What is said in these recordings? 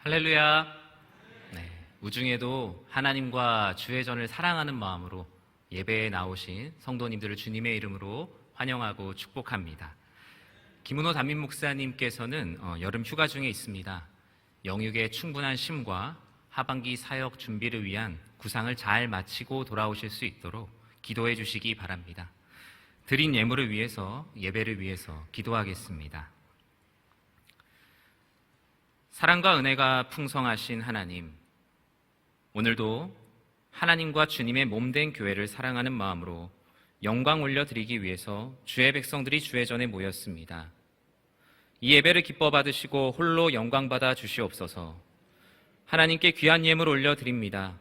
할렐루야. 네, 우중에도 하나님과 주의 전을 사랑하는 마음으로 예배에 나오신 성도님들을 주님의 이름으로 환영하고 축복합니다. 김은호 담임 목사님께서는 여름 휴가 중에 있습니다. 영육의 충분한 쉼과 하반기 사역 준비를 위한 구상을 잘 마치고 돌아오실 수 있도록 기도해 주시기 바랍니다. 드린 예물을 위해서, 예배를 위해서 기도하겠습니다. 사랑과 은혜가 풍성하신 하나님, 오늘도 하나님과 주님의 몸된 교회를 사랑하는 마음으로 영광 올려드리기 위해서 주의 백성들이 주의 전에 모였습니다. 이 예배를 기뻐 받으시고 홀로 영광 받아 주시옵소서. 하나님께 귀한 예물 올려드립니다.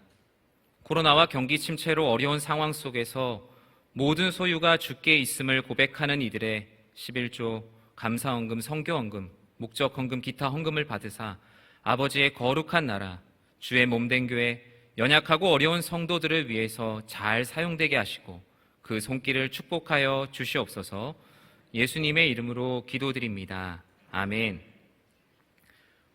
코로나와 경기 침체로 어려운 상황 속에서 모든 소유가 주께 있음을 고백하는 이들의 11조, 감사헌금, 성교헌금, 목적헌금, 기타 헌금을 받으사 아버지의 거룩한 나라, 주의 몸된 교회, 연약하고 어려운 성도들을 위해서 잘 사용되게 하시고 그 손길을 축복하여 주시옵소서. 예수님의 이름으로 기도드립니다. 아멘.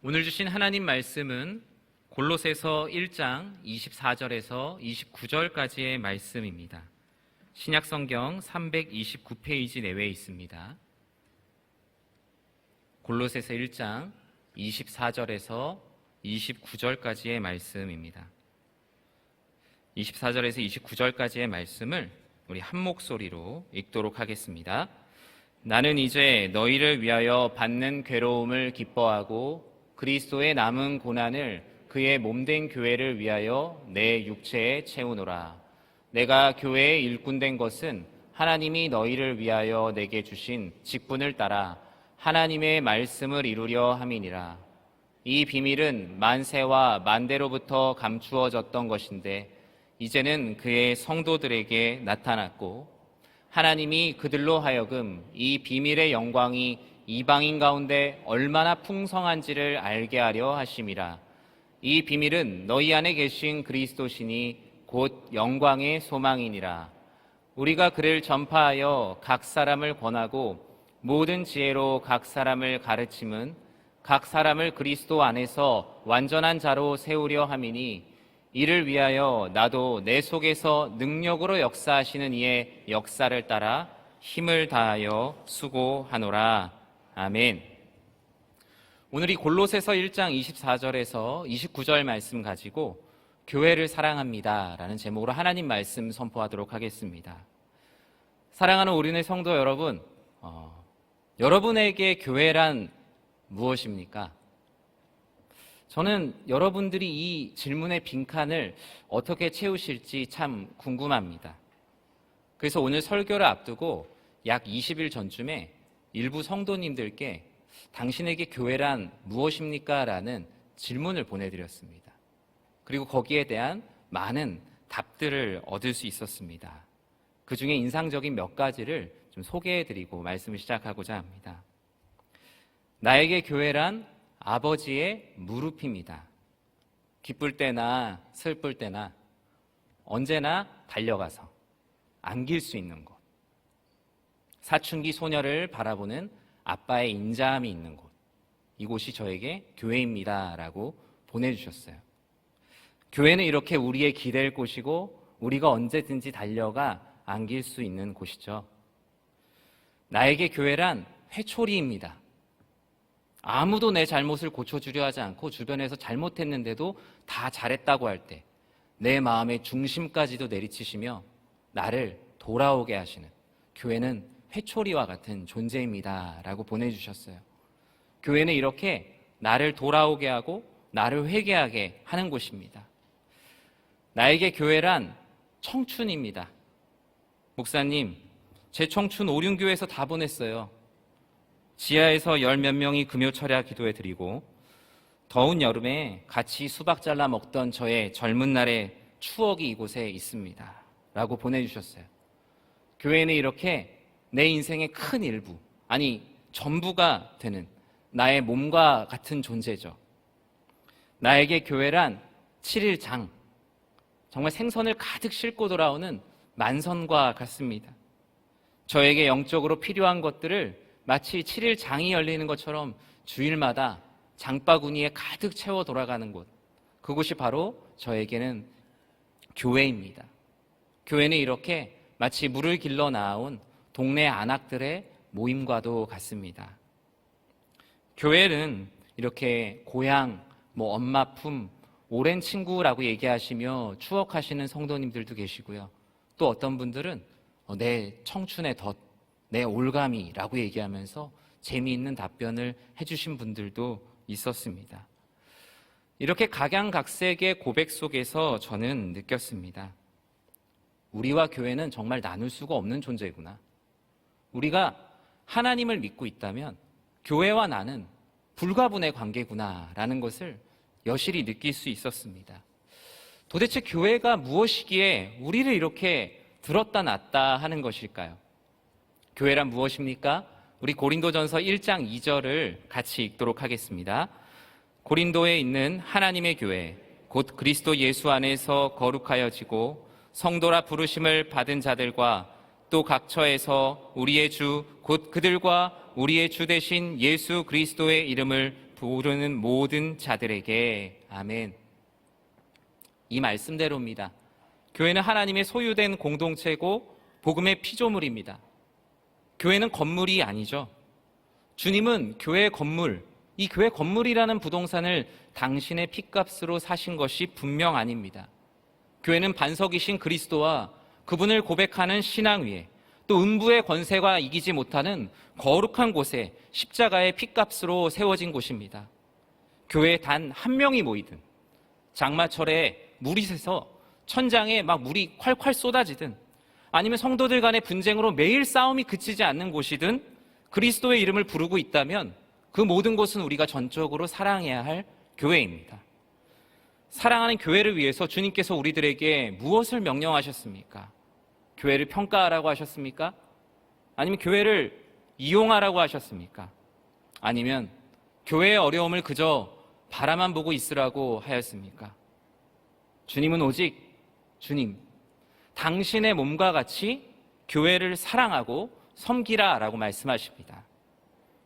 오늘 주신 하나님 말씀은 골로새서 1장 24절에서 29절까지의 말씀입니다. 신약성경 329페이지 내외에 있습니다. 골로새서 1장 24절에서 29절까지의 말씀입니다. 24절에서 29절까지의 말씀을 우리 한 목소리로 읽도록 하겠습니다. 나는 이제 너희를 위하여 받는 괴로움을 기뻐하고 그리스도의 남은 고난을 그의 몸된 교회를 위하여 내 육체에 채우노라. 내가 교회의 일꾼된 것은 하나님이 너희를 위하여 내게 주신 직분을 따라 하나님의 말씀을 이루려 함이니라. 이 비밀은 만세와 만대로부터 감추어졌던 것인데 이제는 그의 성도들에게 나타났고 하나님이 그들로 하여금 이 비밀의 영광이 이방인 가운데 얼마나 풍성한지를 알게 하려 하심이라. 이 비밀은 너희 안에 계신 그리스도시니 곧 영광의 소망이니라. 우리가 그를 전파하여 각 사람을 권하고 모든 지혜로 각 사람을 가르침은 각 사람을 그리스도 안에서 완전한 자로 세우려 함이니 이를 위하여 나도 내 속에서 능력으로 역사하시는 이의 역사를 따라 힘을 다하여 수고하노라. 아멘. 오늘 이 골로새서 1장 24절에서 29절 말씀 가지고 교회를 사랑합니다 라는 제목으로 하나님 말씀 선포하도록 하겠습니다. 사랑하는 우리네 성도 여러분, 여러분에게 교회란 무엇입니까? 저는 여러분들이 이 질문의 빈칸을 어떻게 채우실지 참 궁금합니다. 그래서 오늘 설교를 앞두고 약 20일 전쯤에 일부 성도님들께 당신에게 교회란 무엇입니까? 라는 질문을 보내드렸습니다. 그리고 거기에 대한 많은 답들을 얻을 수 있었습니다. 그 중에 인상적인 몇 가지를 좀 소개해드리고 말씀을 시작하고자 합니다. 나에게 교회란 아버지의 무릎입니다. 기쁠 때나 슬플 때나 언제나 달려가서 안길 수 있는 곳. 사춘기 소녀를 바라보는 아빠의 인자함이 있는 곳. 이곳이 저에게 교회입니다 라고 보내주셨어요. 교회는 이렇게 우리의 기댈 곳이고 우리가 언제든지 달려가 안길 수 있는 곳이죠. 나에게 교회란 회초리입니다. 아무도 내 잘못을 고쳐주려 하지 않고 주변에서 잘못했는데도 다 잘했다고 할 때 내 마음의 중심까지도 내리치시며 나를 돌아오게 하시는 교회는 회초리와 같은 존재입니다 라고 보내주셨어요. 교회는 이렇게 나를 돌아오게 하고 나를 회개하게 하는 곳입니다. 나에게 교회란 청춘입니다. 목사님, 제 청춘 오륜교에서 다 보냈어요. 지하에서 열 몇 명이 금요 철야 기도해 드리고 더운 여름에 같이 수박 잘라 먹던 저의 젊은 날의 추억이 이곳에 있습니다 라고 보내주셨어요. 교회는 이렇게 내 인생의 큰 일부, 아니 전부가 되는 나의 몸과 같은 존재죠. 나에게 교회란 7일장, 정말 생선을 가득 싣고 돌아오는 만선과 같습니다. 저에게 영적으로 필요한 것들을 마치 7일 장이 열리는 것처럼 주일마다 장바구니에 가득 채워 돌아가는 곳, 그곳이 바로 저에게는 교회입니다. 교회는 이렇게 마치 물을 길러 나온 동네 안악들의 모임과도 같습니다. 교회는 이렇게 고향, 엄마 품, 오랜 친구라고 얘기하시며 추억하시는 성도님들도 계시고요. 또 어떤 분들은 내 청춘의 덫, 내 올가미라고 얘기하면서 재미있는 답변을 해주신 분들도 있었습니다. 이렇게 각양각색의 고백 속에서 저는 느꼈습니다. 우리와 교회는 정말 나눌 수가 없는 존재구나. 우리가 하나님을 믿고 있다면 교회와 나는 불가분의 관계구나라는 것을 여실히 느낄 수 있었습니다. 도대체 교회가 무엇이기에 우리를 이렇게 들었다 놨다 하는 것일까요? 교회란 무엇입니까? 우리 고린도전서 1장 2절을 같이 읽도록 하겠습니다. 고린도에 있는 하나님의 교회, 곧 그리스도 예수 안에서 거룩하여지고 성도라 부르심을 받은 자들과 또 각처에서 우리의 주, 곧 그들과 우리의 주 되신 예수 그리스도의 이름을 부르는 모든 자들에게. 아멘. 이 말씀대로입니다. 교회는 하나님의 소유된 공동체고 복음의 피조물입니다. 교회는 건물이 아니죠. 주님은 교회의 건물, 이 교회 건물이라는 부동산을 당신의 핏값으로 사신 것이 분명 아닙니다. 교회는 반석이신 그리스도와 그분을 고백하는 신앙 위에 또 음부의 권세가 이기지 못하는 거룩한 곳에 십자가의 핏값으로 세워진 곳입니다. 교회에 단 한 명이 모이든 장마철에 물이 새서 천장에 막 물이 콸콸 쏟아지든 아니면 성도들 간의 분쟁으로 매일 싸움이 그치지 않는 곳이든 그리스도의 이름을 부르고 있다면 그 모든 곳은 우리가 전적으로 사랑해야 할 교회입니다. 사랑하는 교회를 위해서 주님께서 우리들에게 무엇을 명령하셨습니까? 교회를 평가하라고 하셨습니까? 아니면 교회를 이용하라고 하셨습니까? 아니면 교회의 어려움을 그저 바라만 보고 있으라고 하였습니까? 주님은 오직 주님, 당신의 몸과 같이 교회를 사랑하고 섬기라 라고 말씀하십니다.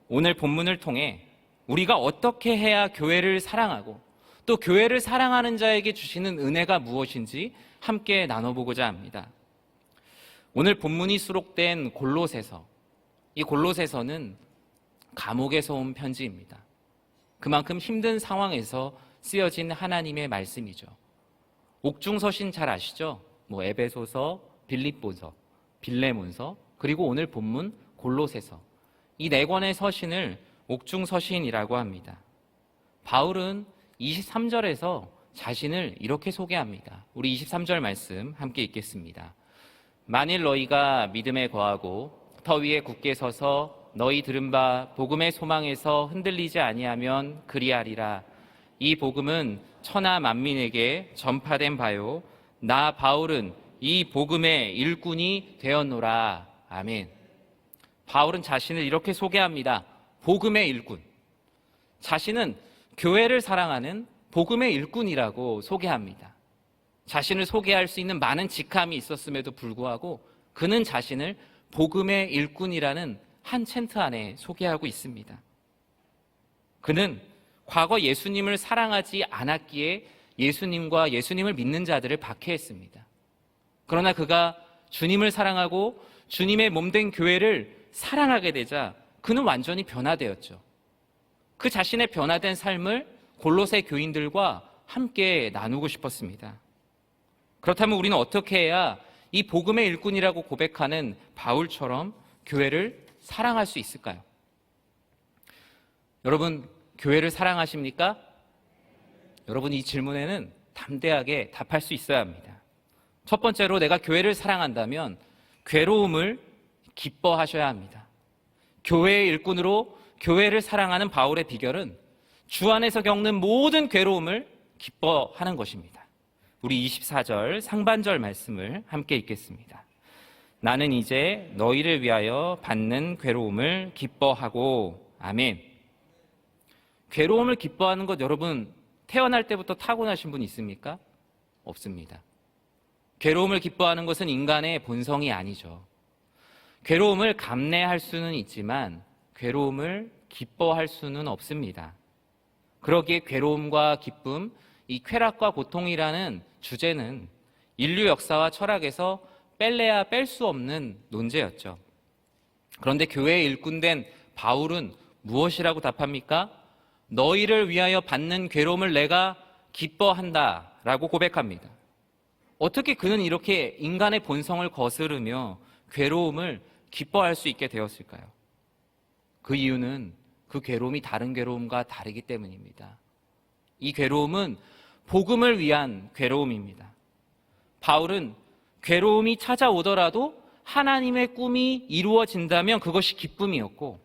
오늘 본문을 통해 우리가 어떻게 해야 교회를 사랑하고 또 교회를 사랑하는 자에게 주시는 은혜가 무엇인지 함께 나눠보고자 합니다. 오늘 본문이 수록된 골로새서, 이 골로새서는 감옥에서 온 편지입니다. 그만큼 힘든 상황에서 쓰여진 하나님의 말씀이죠. 옥중서신 잘 아시죠? 에베소서, 빌립보서, 빌레몬서, 그리고 오늘 본문 골로새서, 이 네 권의 서신을 옥중서신이라고 합니다. 바울은 23절에서 자신을 이렇게 소개합니다. 우리 23절 말씀 함께 읽겠습니다. 만일 너희가 믿음에 거하고 터 위에 굳게 서서 너희 들은 바 복음의 소망에서 흔들리지 아니하면 그리하리라. 이 복음은 천하 만민에게 전파된 바요 나 바울은 이 복음의 일꾼이 되었노라. 아멘. 바울은 자신을 이렇게 소개합니다. 복음의 일꾼. 자신은 교회를 사랑하는 복음의 일꾼이라고 소개합니다. 자신을 소개할 수 있는 많은 직함이 있었음에도 불구하고 그는 자신을 복음의 일꾼이라는 한 챈트 안에 소개하고 있습니다. 그는 과거 예수님을 사랑하지 않았기에 예수님과 예수님을 믿는 자들을 박해했습니다. 그러나 그가 주님을 사랑하고 주님의 몸된 교회를 사랑하게 되자 그는 완전히 변화되었죠. 그 자신의 변화된 삶을 골로새 교인들과 함께 나누고 싶었습니다. 그렇다면 우리는 어떻게 해야 이 복음의 일꾼이라고 고백하는 바울처럼 교회를 사랑할 수 있을까요? 여러분, 교회를 사랑하십니까? 여러분, 이 질문에는 담대하게 답할 수 있어야 합니다. 첫 번째로 내가 교회를 사랑한다면 괴로움을 기뻐하셔야 합니다. 교회의 일꾼으로 교회를 사랑하는 바울의 비결은 주 안에서 겪는 모든 괴로움을 기뻐하는 것입니다. 우리 24절 상반절 말씀을 함께 읽겠습니다. 나는 이제 너희를 위하여 받는 괴로움을 기뻐하고. 아멘. 괴로움을 기뻐하는 것 여러분 태어날 때부터 타고나신 분 있습니까? 없습니다. 괴로움을 기뻐하는 것은 인간의 본성이 아니죠. 괴로움을 감내할 수는 있지만 괴로움을 기뻐할 수는 없습니다. 그러기에 괴로움과 기쁨, 이 쾌락과 고통이라는 주제는 인류 역사와 철학에서 뺄래야 뺄 수 없는 논제였죠. 그런데 교회의 일꾼된 바울은 무엇이라고 답합니까? 너희를 위하여 받는 괴로움을 내가 기뻐한다 라고 고백합니다. 어떻게 그는 이렇게 인간의 본성을 거스르며 괴로움을 기뻐할 수 있게 되었을까요? 그 이유는 그 괴로움이 다른 괴로움과 다르기 때문입니다. 이 괴로움은 복음을 위한 괴로움입니다. 바울은 괴로움이 찾아오더라도 하나님의 꿈이 이루어진다면 그것이 기쁨이었고,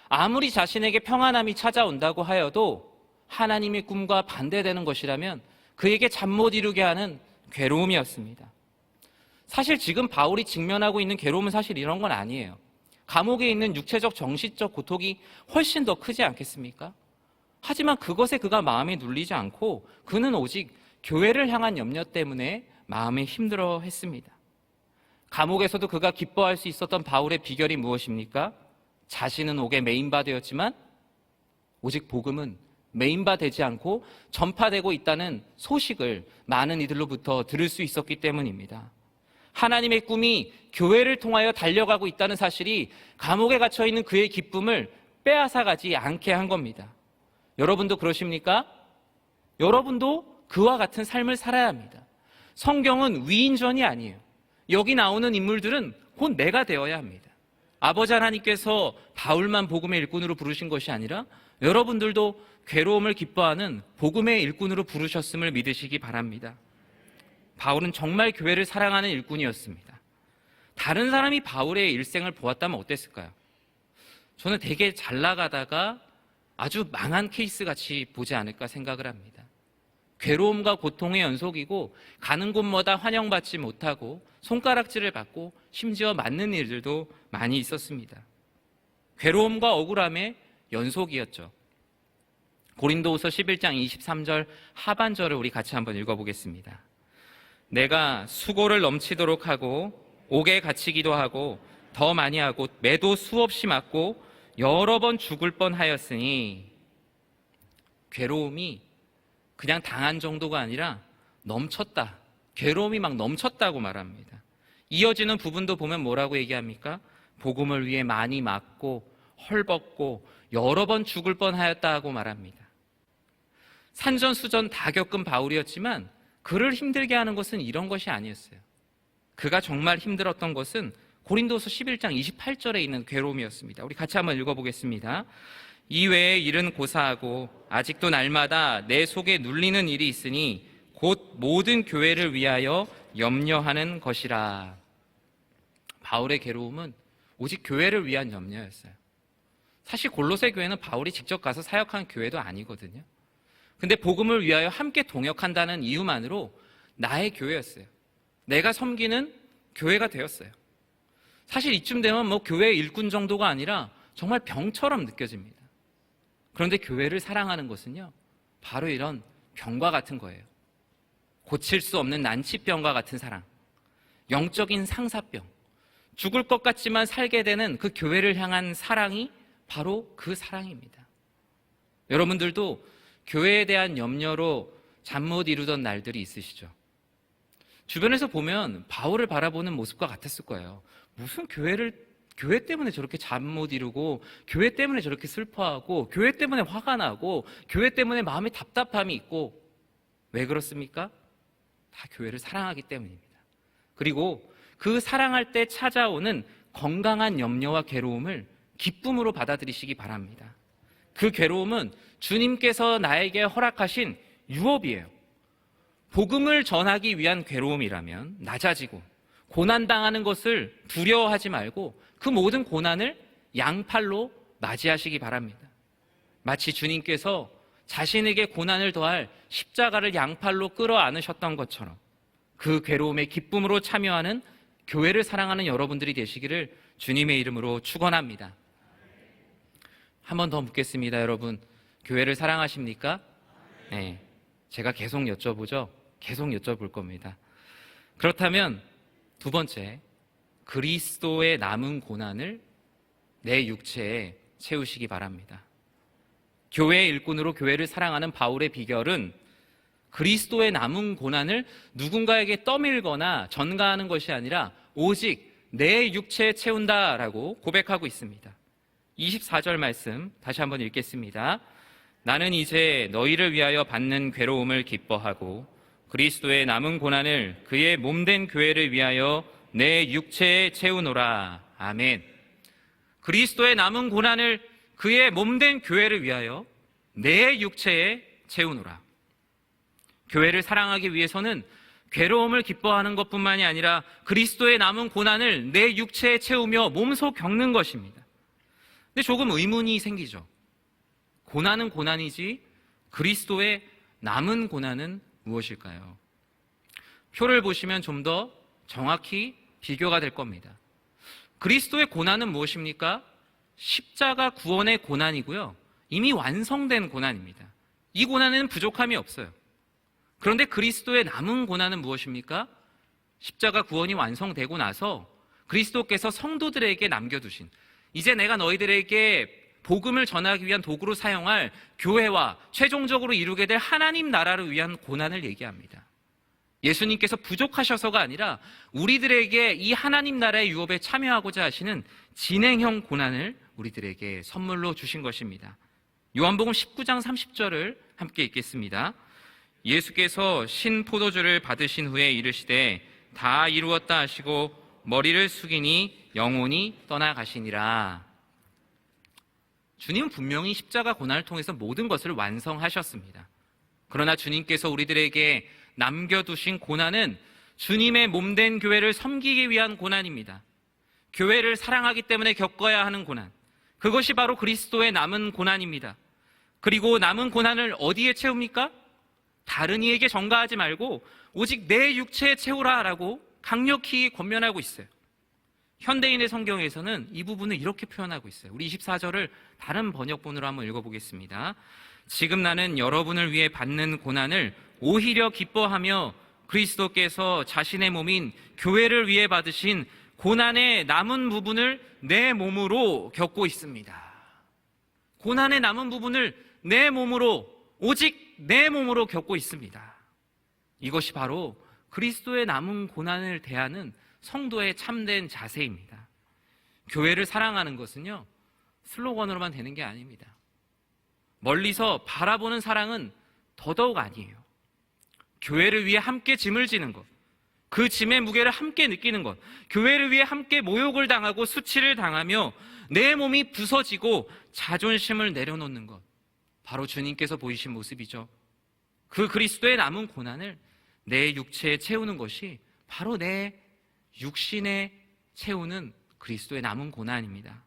아무리 자신에게 평안함이 찾아온다고 하여도 하나님의 꿈과 반대되는 것이라면 그에게 잠 못 이루게 하는 괴로움이었습니다. 사실 지금 바울이 직면하고 있는 괴로움은 사실 이런 건 아니에요. 감옥에 있는 육체적, 정신적 고통이 훨씬 더 크지 않겠습니까? 하지만 그것에 그가 마음에 눌리지 않고 그는 오직 교회를 향한 염려 때문에 마음에 힘들어 했습니다. 감옥에서도 그가 기뻐할 수 있었던 바울의 비결이 무엇입니까? 자신은 옥에 메인바 되었지만 오직 복음은 메인바 되지 않고 전파되고 있다는 소식을 많은 이들로부터 들을 수 있었기 때문입니다. 하나님의 꿈이 교회를 통하여 달려가고 있다는 사실이 감옥에 갇혀있는 그의 기쁨을 빼앗아가지 않게 한 겁니다. 여러분도 그러십니까? 여러분도 그와 같은 삶을 살아야 합니다. 성경은 위인전이 아니에요. 여기 나오는 인물들은 곧 내가 되어야 합니다. 아버지 하나님께서 바울만 복음의 일꾼으로 부르신 것이 아니라 여러분들도 괴로움을 기뻐하는 복음의 일꾼으로 부르셨음을 믿으시기 바랍니다. 바울은 정말 교회를 사랑하는 일꾼이었습니다. 다른 사람이 바울의 일생을 보았다면 어땠을까요? 저는 되게 잘 나가다가 아주 망한 케이스 같이 보지 않을까 생각을 합니다. 괴로움과 고통의 연속이고 가는 곳마다 환영받지 못하고 손가락질을 받고 심지어 맞는 일들도 많이 있었습니다. 괴로움과 억울함의 연속이었죠. 고린도후서 11장 23절 하반절을 우리 같이 한번 읽어보겠습니다. 내가 수고를 넘치도록 하고 옥에 갇히기도 하고 더 많이 하고 매도 수없이 맞고 여러 번 죽을 뻔하였으니, 괴로움이 그냥 당한 정도가 아니라 넘쳤다. 괴로움이 막 넘쳤다고 말합니다. 이어지는 부분도 보면 뭐라고 얘기합니까? 복음을 위해 많이 맞고 헐벗고 여러 번 죽을 뻔하였다고 말합니다. 산전수전 다 겪은 바울이었지만 그를 힘들게 하는 것은 이런 것이 아니었어요. 그가 정말 힘들었던 것은 고린도서 11장 28절에 있는 괴로움이었습니다. 우리 같이 한번 읽어보겠습니다. 이외의 일은 고사하고 아직도 날마다 내 속에 눌리는 일이 있으니 곧 모든 교회를 위하여 염려하는 것이라. 바울의 괴로움은 오직 교회를 위한 염려였어요. 사실 골로새 교회는 바울이 직접 가서 사역한 교회도 아니거든요. 근데 복음을 위하여 함께 동역한다는 이유만으로 나의 교회였어요. 내가 섬기는 교회가 되었어요. 사실 이쯤 되면 교회의 일꾼 정도가 아니라 정말 병처럼 느껴집니다. 그런데 교회를 사랑하는 것은요, 바로 이런 병과 같은 거예요. 고칠 수 없는 난치병과 같은 사랑, 영적인 상사병, 죽을 것 같지만 살게 되는 그 교회를 향한 사랑이 바로 그 사랑입니다. 여러분들도 교회에 대한 염려로 잠 못 이루던 날들이 있으시죠? 주변에서 보면 바울을 바라보는 모습과 같았을 거예요. 무슨 교회 때문에 저렇게 잠 못 이루고, 교회 때문에 저렇게 슬퍼하고, 교회 때문에 화가 나고, 교회 때문에 마음에 답답함이 있고. 왜 그렇습니까? 다 교회를 사랑하기 때문입니다. 그리고 그 사랑할 때 찾아오는 건강한 염려와 괴로움을 기쁨으로 받아들이시기 바랍니다. 그 괴로움은 주님께서 나에게 허락하신 유업이에요. 복음을 전하기 위한 괴로움이라면 낮아지고 고난당하는 것을 두려워하지 말고 그 모든 고난을 양팔로 맞이하시기 바랍니다. 마치 주님께서 자신에게 고난을 더할 십자가를 양팔로 끌어 안으셨던 것처럼 그 괴로움에 기쁨으로 참여하는 교회를 사랑하는 여러분들이 되시기를 주님의 이름으로 축원합니다. 한 번 더 묻겠습니다. 여러분, 교회를 사랑하십니까? 네, 제가 계속 여쭤보죠. 계속 여쭤볼 겁니다. 그렇다면 두 번째, 그리스도의 남은 고난을 내 육체에 채우시기 바랍니다. 교회의 일꾼으로 교회를 사랑하는 바울의 비결은 그리스도의 남은 고난을 누군가에게 떠밀거나 전가하는 것이 아니라 오직 내 육체에 채운다라고 고백하고 있습니다. 24절 말씀 다시 한번 읽겠습니다. 나는 이제 너희를 위하여 받는 괴로움을 기뻐하고 그리스도의 남은 고난을 그의 몸된 교회를 위하여 내 육체에 채우노라. 아멘. 그리스도의 남은 고난을 그의 몸된 교회를 위하여 내 육체에 채우노라. 교회를 사랑하기 위해서는 괴로움을 기뻐하는 것뿐만이 아니라 그리스도의 남은 고난을 내 육체에 채우며 몸소 겪는 것입니다. 근데 조금 의문이 생기죠. 고난은 고난이지 그리스도의 남은 고난은 무엇일까요? 표를 보시면 좀 더 정확히 비교가 될 겁니다. 그리스도의 고난은 무엇입니까? 십자가 구원의 고난이고요. 이미 완성된 고난입니다. 이 고난에는 부족함이 없어요. 그런데 그리스도의 남은 고난은 무엇입니까? 십자가 구원이 완성되고 나서 그리스도께서 성도들에게 남겨두신, 이제 내가 너희들에게 복음을 전하기 위한 도구로 사용할 교회와 최종적으로 이루게 될 하나님 나라를 위한 고난을 얘기합니다. 예수님께서 부족하셔서가 아니라 우리들에게 이 하나님 나라의 유업에 참여하고자 하시는 진행형 고난을 우리들에게 선물로 주신 것입니다. 요한복음 19장 30절을 함께 읽겠습니다. 예수께서 신 포도주를 받으신 후에 이르시되 다 이루었다 하시고 머리를 숙이니 영혼이 떠나가시니라. 주님은 분명히 십자가 고난을 통해서 모든 것을 완성하셨습니다. 그러나 주님께서 우리들에게 남겨두신 고난은 주님의 몸된 교회를 섬기기 위한 고난입니다. 교회를 사랑하기 때문에 겪어야 하는 고난, 그것이 바로 그리스도의 남은 고난입니다. 그리고 남은 고난을 어디에 채웁니까? 다른 이에게 전가하지 말고 오직 내 육체에 채우라라고 강력히 권면하고 있어요. 현대인의 성경에서는 이 부분을 이렇게 표현하고 있어요. 우리 24절을 다른 번역본으로 한번 읽어보겠습니다. 지금 나는 여러분을 위해 받는 고난을 오히려 기뻐하며 그리스도께서 자신의 몸인 교회를 위해 받으신 고난의 남은 부분을 내 몸으로 겪고 있습니다. 고난의 남은 부분을 내 몸으로, 오직 내 몸으로 겪고 있습니다. 이것이 바로 그리스도의 남은 고난을 대하는 성도의 참된 자세입니다. 교회를 사랑하는 것은요, 슬로건으로만 되는 게 아닙니다. 멀리서 바라보는 사랑은 더더욱 아니에요. 교회를 위해 함께 짐을 지는 것, 그 짐의 무게를 함께 느끼는 것, 교회를 위해 함께 모욕을 당하고 수치를 당하며 내 몸이 부서지고 자존심을 내려놓는 것, 바로 주님께서 보이신 모습이죠. 그 그리스도의 남은 고난을 내 육체에 채우는 것이 바로 내 육신에 채우는 그리스도의 남은 고난입니다.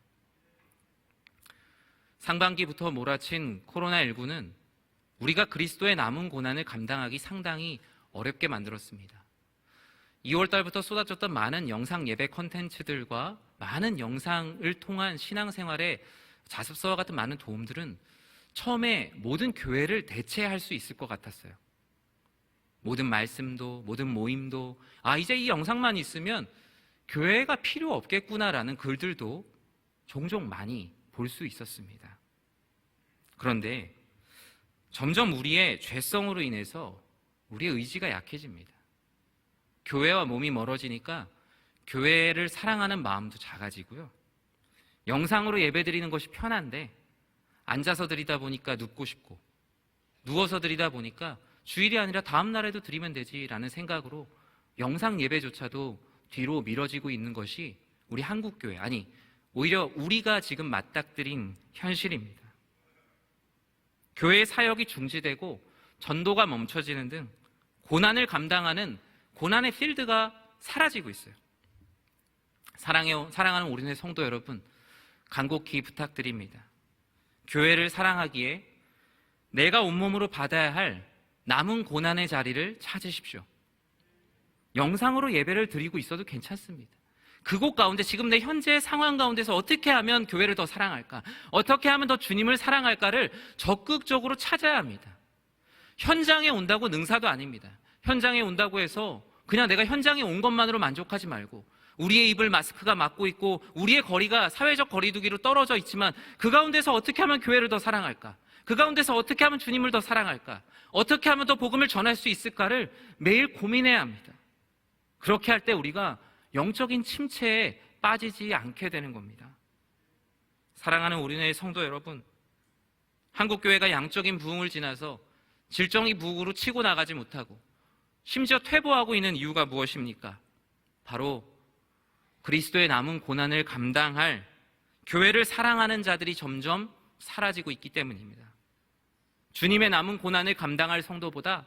상반기부터 몰아친 코로나19는 우리가 그리스도의 남은 고난을 감당하기 상당히 어렵게 만들었습니다. 2월 달부터 쏟아졌던 많은 영상 예배 콘텐츠들과 많은 영상을 통한 신앙생활의 자습서와 같은 많은 도움들은 처음에 모든 교회를 대체할 수 있을 것 같았어요. 모든 말씀도, 모든 모임도, 이제 이 영상만 있으면 교회가 필요 없겠구나라는 글들도 종종 많이 볼 수 있었습니다. 그런데 점점 우리의 죄성으로 인해서 우리의 의지가 약해집니다. 교회와 몸이 멀어지니까 교회를 사랑하는 마음도 작아지고요. 영상으로 예배드리는 것이 편한데 앉아서 드리다 보니까 눕고 싶고, 누워서 드리다 보니까 주일이 아니라 다음 날에도 드리면 되지라는 생각으로 영상 예배조차도 뒤로 미뤄지고 있는 것이 우리 한국교회, 아니 오히려 우리가 지금 맞닥뜨린 현실입니다. 교회의 사역이 중지되고 전도가 멈춰지는 등 고난을 감당하는 고난의 필드가 사라지고 있어요. 사랑하는 우리네 성도 여러분, 간곡히 부탁드립니다. 교회를 사랑하기에 내가 온몸으로 받아야 할 남은 고난의 자리를 찾으십시오. 영상으로 예배를 드리고 있어도 괜찮습니다. 그곳 가운데, 지금 내 현재의 상황 가운데서 어떻게 하면 교회를 더 사랑할까? 어떻게 하면 더 주님을 사랑할까를 적극적으로 찾아야 합니다. 현장에 온다고 능사도 아닙니다. 현장에 온다고 해서 그냥 내가 현장에 온 것만으로 만족하지 말고, 우리의 입을 마스크가 막고 있고 우리의 거리가 사회적 거리두기로 떨어져 있지만 그 가운데서 어떻게 하면 교회를 더 사랑할까? 그 가운데서 어떻게 하면 주님을 더 사랑할까? 어떻게 하면 더 복음을 전할 수 있을까를 매일 고민해야 합니다. 그렇게 할 때 우리가 영적인 침체에 빠지지 않게 되는 겁니다. 사랑하는 우리네 성도 여러분, 한국교회가 양적인 부흥을 지나서 질적인 부흥으로 치고 나가지 못하고 심지어 퇴보하고 있는 이유가 무엇입니까? 바로 그리스도의 남은 고난을 감당할 교회를 사랑하는 자들이 점점 사라지고 있기 때문입니다. 주님의 남은 고난을 감당할 성도보다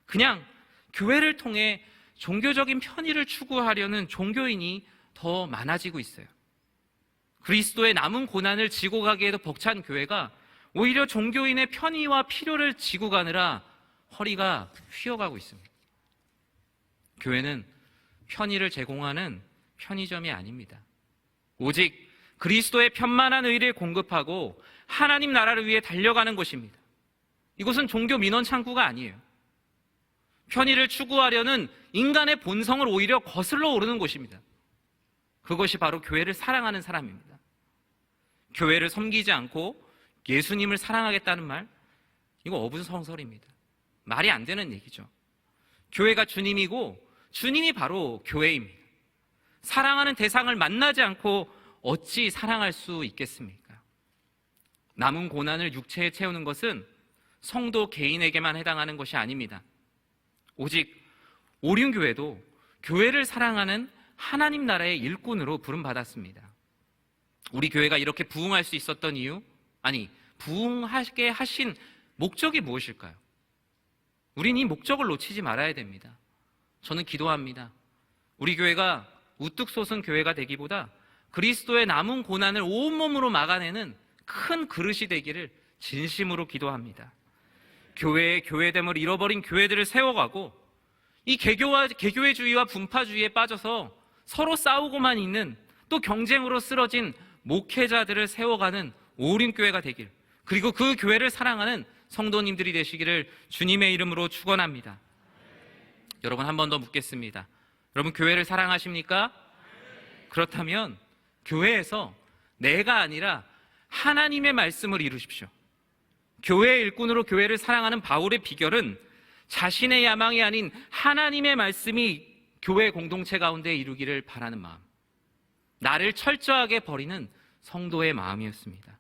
그냥 교회를 통해 종교적인 편의를 추구하려는 종교인이 더 많아지고 있어요. 그리스도의 남은 고난을 지고 가기에도 벅찬 교회가 오히려 종교인의 편의와 필요를 지고 가느라 허리가 휘어가고 있습니다. 교회는 편의를 제공하는 편의점이 아닙니다. 오직 그리스도의 편만한 의를 공급하고 하나님 나라를 위해 달려가는 곳입니다. 이곳은 종교 민원 창구가 아니에요. 편의를 추구하려는 인간의 본성을 오히려 거슬러 오르는 곳입니다. 그것이 바로 교회를 사랑하는 사람입니다. 교회를 섬기지 않고 예수님을 사랑하겠다는 말, 이거 어분성설입니다. 말이 안 되는 얘기죠. 교회가 주님이고 주님이 바로 교회입니다. 사랑하는 대상을 만나지 않고 어찌 사랑할 수 있겠습니까? 남은 고난을 육체에 채우는 것은 성도 개인에게만 해당하는 것이 아닙니다. 오직 오륜교회도 교회를 사랑하는 하나님 나라의 일꾼으로 부름받았습니다. 우리 교회가 이렇게 부흥할 수 있었던 이유? 아니, 부흥하게 하신 목적이 무엇일까요? 우린 이 목적을 놓치지 말아야 됩니다. 저는 기도합니다. 우리 교회가 우뚝 솟은 교회가 되기보다 그리스도의 남은 고난을 온몸으로 막아내는 큰 그릇이 되기를 진심으로 기도합니다. 교회의 교회됨을 잃어버린 교회들을 세워가고 이 개교회주의와 분파주의에 빠져서 서로 싸우고만 있는 또 경쟁으로 쓰러진 목회자들을 세워가는 오륜교회가 되길, 그리고 그 교회를 사랑하는 성도님들이 되시기를 주님의 이름으로 축원합니다. 여러분, 한 번 더 묻겠습니다. 여러분, 교회를 사랑하십니까? 그렇다면 교회에서 내가 아니라 하나님의 말씀을 이루십시오. 교회의 일꾼으로 교회를 사랑하는 바울의 비결은 자신의 야망이 아닌 하나님의 말씀이 교회 공동체 가운데 이루기를 바라는 마음, 나를 철저하게 버리는 성도의 마음이었습니다.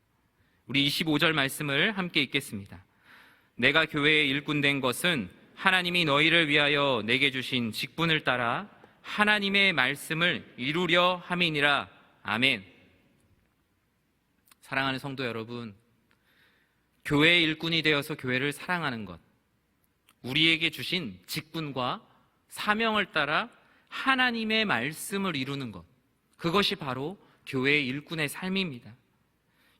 우리 25절 말씀을 함께 읽겠습니다. 내가 교회의 일꾼 된 것은 하나님이 너희를 위하여 내게 주신 직분을 따라 하나님의 말씀을 이루려 함이니라. 아멘. 사랑하는 성도 여러분, 교회의 일꾼이 되어서 교회를 사랑하는 것, 우리에게 주신 직분과 사명을 따라 하나님의 말씀을 이루는 것, 그것이 바로 교회의 일꾼의 삶입니다.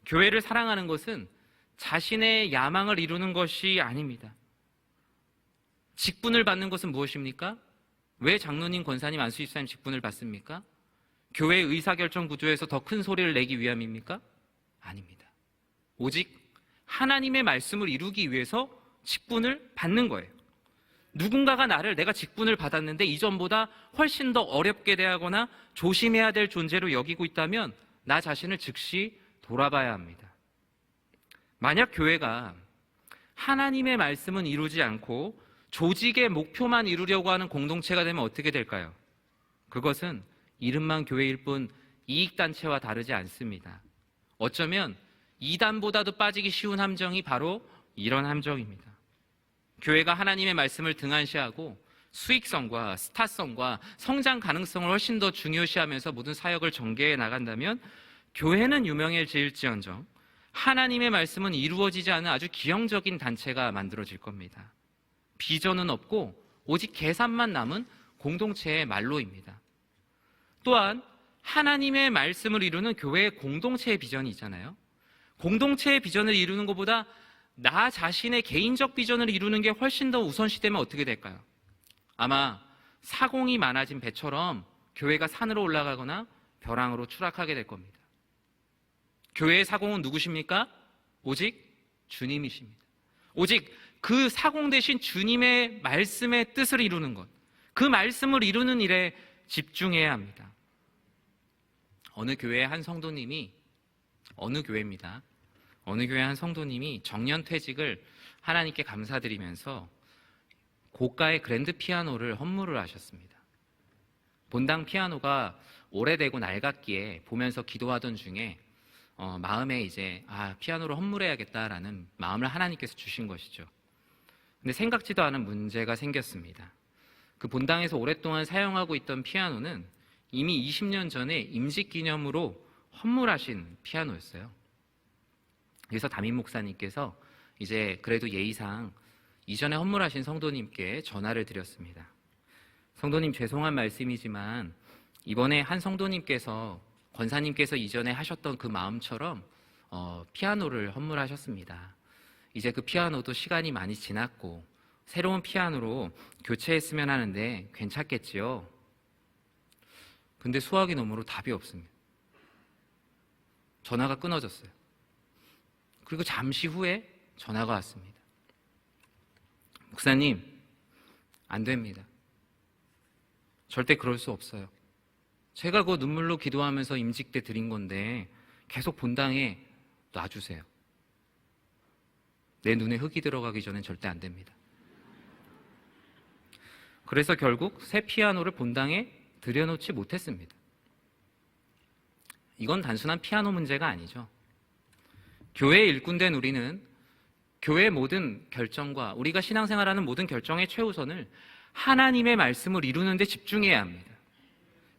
교회를 사랑하는 것은 자신의 야망을 이루는 것이 아닙니다. 직분을 받는 것은 무엇입니까? 왜 장로님, 권사님, 안수집사님 직분을 받습니까? 교회 의사결정 구조에서 더 큰 소리를 내기 위함입니까? 아닙니다. 오직 하나님의 말씀을 이루기 위해서 직분을 받는 거예요. 누군가가 내가 직분을 받았는데 이전보다 훨씬 더 어렵게 대하거나 조심해야 될 존재로 여기고 있다면 나 자신을 즉시 돌아봐야 합니다. 만약 교회가 하나님의 말씀은 이루지 않고 조직의 목표만 이루려고 하는 공동체가 되면 어떻게 될까요? 그것은 이름만 교회일 뿐 이익단체와 다르지 않습니다. 어쩌면 이단보다도 빠지기 쉬운 함정이 바로 이런 함정입니다. 교회가 하나님의 말씀을 등한시하고 수익성과 스타성과 성장 가능성을 훨씬 더 중요시하면서 모든 사역을 전개해 나간다면 교회는 유명해질지언정 하나님의 말씀은 이루어지지 않은 아주 기형적인 단체가 만들어질 겁니다. 비전은 없고 오직 계산만 남은 공동체의 말로입니다. 또한 하나님의 말씀을 이루는 교회의 공동체의 비전이 있잖아요. 공동체의 비전을 이루는 것보다 나 자신의 개인적 비전을 이루는 게 훨씬 더 우선시되면 어떻게 될까요? 아마 사공이 많아진 배처럼 교회가 산으로 올라가거나 벼랑으로 추락하게 될 겁니다. 교회의 사공은 누구십니까? 오직 주님이십니다. 오직 그 사공 대신 주님의 말씀의 뜻을 이루는 것, 그 말씀을 이루는 일에 집중해야 합니다. 어느 교회의 한 성도님이, 어느 교회입니다, 어느 교회 한 성도님이 정년퇴직을 하나님께 감사드리면서 고가의 그랜드 피아노를 헌물을 하셨습니다. 본당 피아노가 오래되고 낡았기에 보면서 기도하던 중에 마음에 이제 피아노를 헌물해야겠다라는 마음을 하나님께서 주신 것이죠. 근데 생각지도 않은 문제가 생겼습니다. 그 본당에서 오랫동안 사용하고 있던 피아노는 이미 20년 전에 임직기념으로 헌물하신 피아노였어요. 그래서 담임 목사님께서 이제 그래도 예의상 이전에 헌물하신 성도님께 전화를 드렸습니다. 성도님, 죄송한 말씀이지만 이번에 한 성도님께서 권사님께서 이전에 하셨던 그 마음처럼 피아노를 헌물하셨습니다. 이제 그 피아노도 시간이 많이 지났고 새로운 피아노로 교체했으면 하는데 괜찮겠지요? 근데 수화기 너머로 답이 없습니다. 전화가 끊어졌어요. 그리고 잠시 후에 전화가 왔습니다. 목사님, 안 됩니다. 절대 그럴 수 없어요. 제가 그 눈물로 기도하면서 임직 때 드린 건데 계속 본당에 놔주세요. 내 눈에 흙이 들어가기 전엔 절대 안 됩니다. 그래서 결국 새 피아노를 본당에 들여놓지 못했습니다. 이건 단순한 피아노 문제가 아니죠. 교회의 일꾼된 우리는 교회의 모든 결정과 우리가 신앙생활하는 모든 결정의 최우선을 하나님의 말씀을 이루는 데 집중해야 합니다.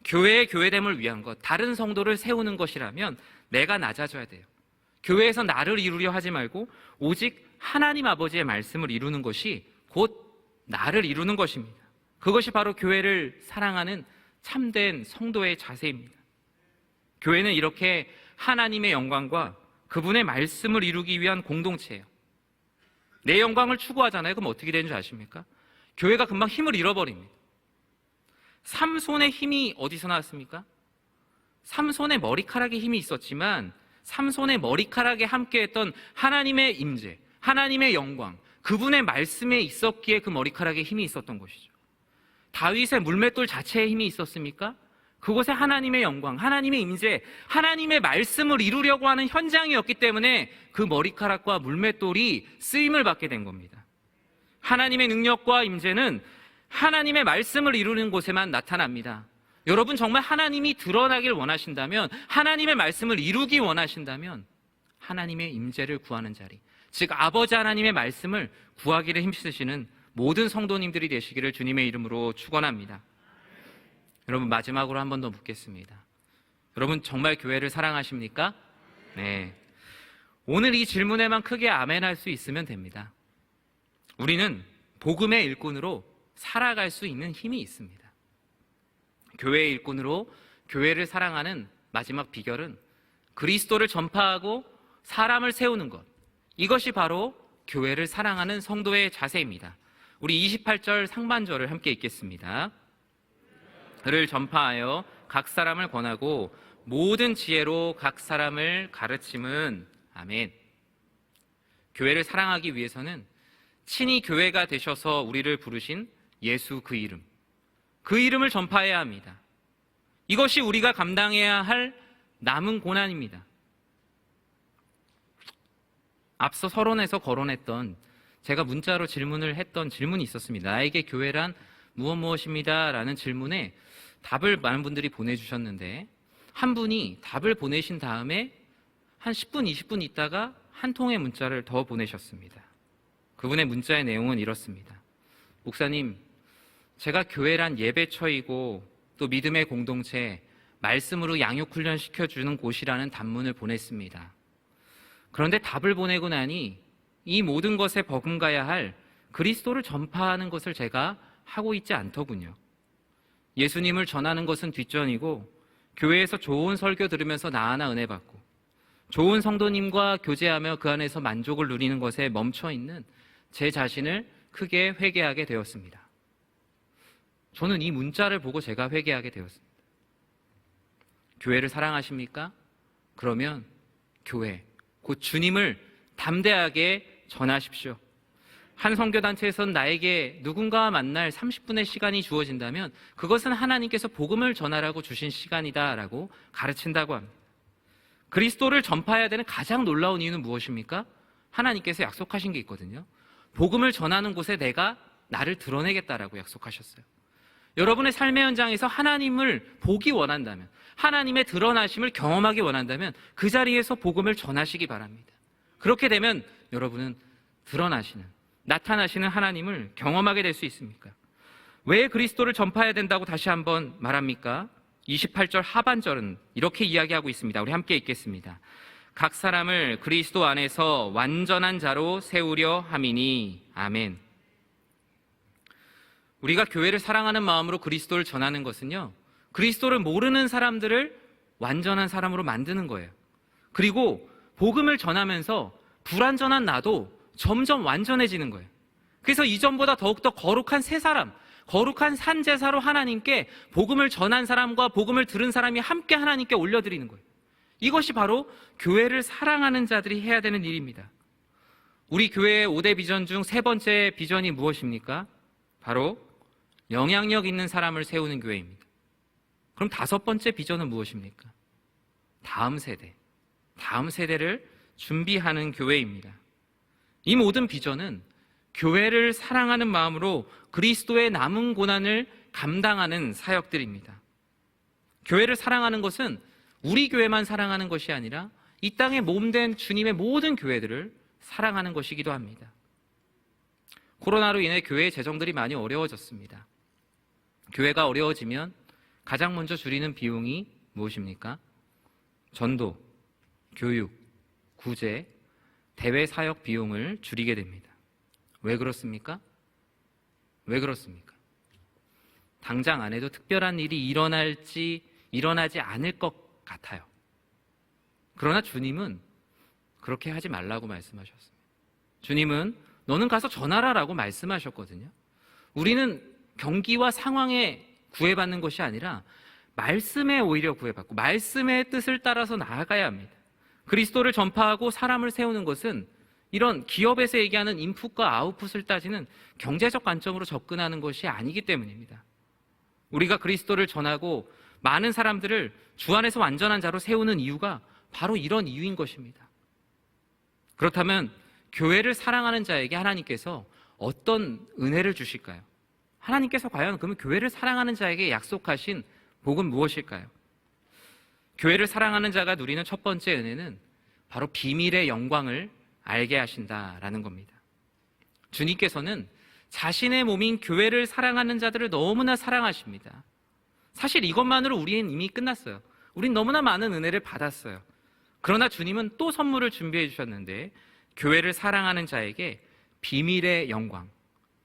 교회의 교회됨을 위한 것, 다른 성도를 세우는 것이라면 내가 낮아져야 돼요. 교회에서 나를 이루려 하지 말고 오직 하나님 아버지의 말씀을 이루는 것이 곧 나를 이루는 것입니다. 그것이 바로 교회를 사랑하는 참된 성도의 자세입니다. 교회는 이렇게 하나님의 영광과 그분의 말씀을 이루기 위한 공동체예요. 내 영광을 추구하잖아요. 그럼 어떻게 되는 줄 아십니까? 교회가 금방 힘을 잃어버립니다. 삼손의 힘이 어디서 나왔습니까? 삼손의 머리카락에 힘이 있었지만 삼손의 머리카락에 함께했던 하나님의 임재, 하나님의 영광, 그분의 말씀에 있었기에 그 머리카락에 힘이 있었던 것이죠. 다윗의 물맷돌 자체에 힘이 있었습니까? 그곳에 하나님의 영광, 하나님의 임재, 하나님의 말씀을 이루려고 하는 현장이었기 때문에 그 머리카락과 물맷돌이 쓰임을 받게 된 겁니다. 하나님의 능력과 임재는 하나님의 말씀을 이루는 곳에만 나타납니다. 여러분 정말 하나님이 드러나길 원하신다면, 하나님의 말씀을 이루기 원하신다면 하나님의 임재를 구하는 자리, 즉 아버지 하나님의 말씀을 구하기를 힘쓰시는 모든 성도님들이 되시기를 주님의 이름으로 축원합니다. 여러분 마지막으로 한 번 더 묻겠습니다. 여러분 정말 교회를 사랑하십니까? 네. 오늘 이 질문에만 크게 아멘할 수 있으면 됩니다. 우리는 복음의 일꾼으로 살아갈 수 있는 힘이 있습니다. 교회의 일꾼으로 교회를 사랑하는 마지막 비결은 그리스도를 전파하고 사람을 세우는 것, 이것이 바로 교회를 사랑하는 성도의 자세입니다. 우리 28절 상반절을 함께 읽겠습니다. 그를 전파하여 각 사람을 권하고 모든 지혜로 각 사람을 가르침은 아멘. 교회를 사랑하기 위해서는 친히 교회가 되셔서 우리를 부르신 예수 그 이름을 전파해야 합니다. 이것이 우리가 감당해야 할 남은 고난입니다. 앞서 서론에서 거론했던, 제가 문자로 질문을 했던 질문이 있었습니다. 나에게 교회란 무엇입니다 라는 질문에 답을 많은 분들이 보내주셨는데, 한 분이 답을 보내신 다음에 한 10분, 20분 있다가 한 통의 문자를 더 보내셨습니다. 그분의 문자의 내용은 이렇습니다. 목사님, 제가 교회란 예배처이고 또 믿음의 공동체, 말씀으로 양육훈련 시켜주는 곳이라는 단문을 보냈습니다. 그런데 답을 보내고 나니 이 모든 것에 버금가야 할 그리스도를 전파하는 것을 제가 하고 있지 않더군요. 예수님을 전하는 것은 뒷전이고 교회에서 좋은 설교 들으면서 나 하나 은혜 받고 좋은 성도님과 교제하며 그 안에서 만족을 누리는 것에 멈춰있는 제 자신을 크게 회개하게 되었습니다. 저는 이 문자를 보고 제가 회개하게 되었습니다. 교회를 사랑하십니까? 그러면 교회, 곧 주님을 담대하게 전하십시오. 한 선교단체에서는 나에게 누군가와 만날 30분의 시간이 주어진다면 그것은 하나님께서 복음을 전하라고 주신 시간이다라고 가르친다고 합니다. 그리스도를 전파해야 되는 가장 놀라운 이유는 무엇입니까? 하나님께서 약속하신 게 있거든요. 복음을 전하는 곳에 내가 나를 드러내겠다라고 약속하셨어요. 여러분의 삶의 현장에서 하나님을 보기 원한다면, 하나님의 드러나심을 경험하기 원한다면 그 자리에서 복음을 전하시기 바랍니다. 그렇게 되면 여러분은 드러나시는, 나타나시는 하나님을 경험하게 될 수 있습니까? 왜 그리스도를 전파해야 된다고 다시 한번 말합니까? 28절 하반절은 이렇게 이야기하고 있습니다. 우리 함께 읽겠습니다. 각 사람을 그리스도 안에서 완전한 자로 세우려 함이니. 아멘. 우리가 교회를 사랑하는 마음으로 그리스도를 전하는 것은요, 그리스도를 모르는 사람들을 완전한 사람으로 만드는 거예요. 그리고 복음을 전하면서 불완전한 나도 점점 완전해지는 거예요. 그래서 이전보다 더욱더 거룩한 새 사람, 거룩한 산제사로 하나님께 복음을 전한 사람과 복음을 들은 사람이 함께 하나님께 올려드리는 거예요. 이것이 바로 교회를 사랑하는 자들이 해야 되는 일입니다. 우리 교회의 5대 비전 중 세 번째 비전이 무엇입니까? 바로 영향력 있는 사람을 세우는 교회입니다. 그럼 다섯 번째 비전은 무엇입니까? 다음 세대를 준비하는 교회입니다. 이 모든 비전은 교회를 사랑하는 마음으로 그리스도의 남은 고난을 감당하는 사역들입니다. 교회를 사랑하는 것은 우리 교회만 사랑하는 것이 아니라 이 땅에 몸된 주님의 모든 교회들을 사랑하는 것이기도 합니다. 코로나로 인해 교회의 재정들이 많이 어려워졌습니다. 교회가 어려워지면 가장 먼저 줄이는 비용이 무엇입니까? 전도, 교육, 구제, 대외 사역 비용을 줄이게 됩니다. 왜 그렇습니까? 당장 안 해도 특별한 일이 일어나지 않을 것 같아요. 그러나 주님은 그렇게 하지 말라고 말씀하셨습니다. 주님은 너는 가서 전하라라고 말씀하셨거든요. 우리는 경기와 상황에 구애받는 것이 아니라 말씀에 오히려 구애받고 말씀의 뜻을 따라서 나아가야 합니다. 그리스도를 전파하고 사람을 세우는 것은 이런 기업에서 얘기하는 인풋과 아웃풋을 따지는 경제적 관점으로 접근하는 것이 아니기 때문입니다. 우리가 그리스도를 전하고 많은 사람들을 주 안에서 완전한 자로 세우는 이유가 바로 이런 이유인 것입니다. 그렇다면 교회를 사랑하는 자에게 하나님께서 어떤 은혜를 주실까요? 하나님께서 과연 그러면 교회를 사랑하는 자에게 약속하신 복은 무엇일까요? 교회를 사랑하는 자가 누리는 첫 번째 은혜는 바로 비밀의 영광을 알게 하신다라는 겁니다. 주님께서는 자신의 몸인 교회를 사랑하는 자들을 너무나 사랑하십니다. 사실 이것만으로 우리는 이미 끝났어요. 우린 너무나 많은 은혜를 받았어요. 그러나 주님은 또 선물을 준비해 주셨는데 교회를 사랑하는 자에게 비밀의 영광,